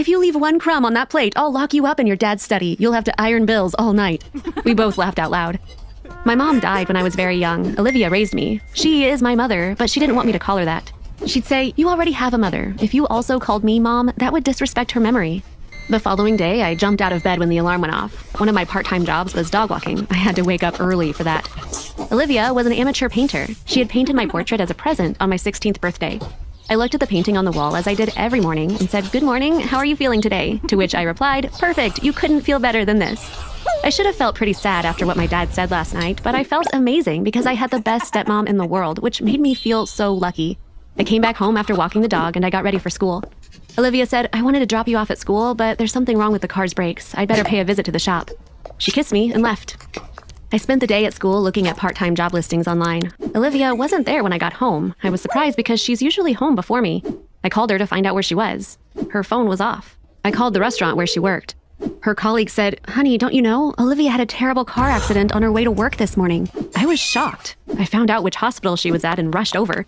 If you leave one crumb on that plate, I'll lock you up in your dad's study. You'll have to iron bills all night. We both laughed out loud. My mom died when I was very young. Olivia raised me. She is my mother, but she didn't want me to call her that. She'd say, "You already have a mother. If you also called me Mom, that would disrespect her memory." The following day, I jumped out of bed when the alarm went off. One of my part-time jobs was dog walking. I had to wake up early for that. Olivia was an amateur painter. She had painted my portrait as a present on my 16th birthday. I looked at the painting on the wall as I did every morning and said, "Good morning, how are you feeling today?" To which I replied, "Perfect, you couldn't feel better than this." I should have felt pretty sad after what my dad said last night, but I felt amazing because I had the best stepmom in the world, which made me feel so lucky. I came back home after walking the dog and I got ready for school. Olivia said, "I wanted to drop you off at school, but there's something wrong with the car's brakes. I'd better pay a visit to the shop." She kissed me and left. I spent the day at school looking at part-time job listings online. Olivia wasn't there when I got home. I was surprised because she's usually home before me. I called her to find out where she was. Her phone was off. I called the restaurant where she worked. Her colleague said, "Honey, don't you know? Olivia had a terrible car accident on her way to work this morning." I was shocked. I found out which hospital she was at and rushed over.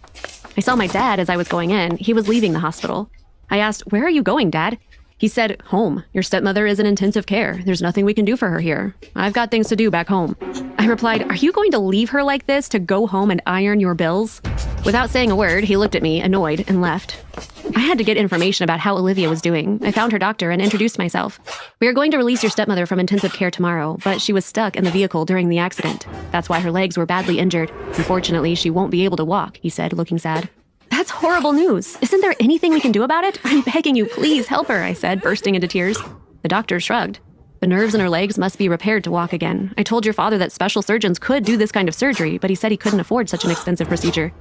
I saw my dad as I was going in. He was leaving the hospital. I asked, "Where are you going, Dad?" He said, "Home. Your stepmother is in intensive care. There's nothing we can do for her here. I've got things to do back home." I replied, "Are you going to leave her like this to go home and iron your bills?" Without saying a word, he looked at me, annoyed, and left. I had to get information about how Olivia was doing. I found her doctor and introduced myself. "We are going to release your stepmother from intensive care tomorrow, but she was stuck in the vehicle during the accident. That's why her legs were badly injured. Unfortunately, she won't be able to walk," he said, looking sad. "That's horrible news. Isn't there anything we can do about it? I'm begging you, please help her," I said, bursting into tears. The doctor shrugged. "The nerves in her legs must be repaired to walk again. I told your father that special surgeons could do this kind of surgery, but he said he couldn't afford such an expensive procedure.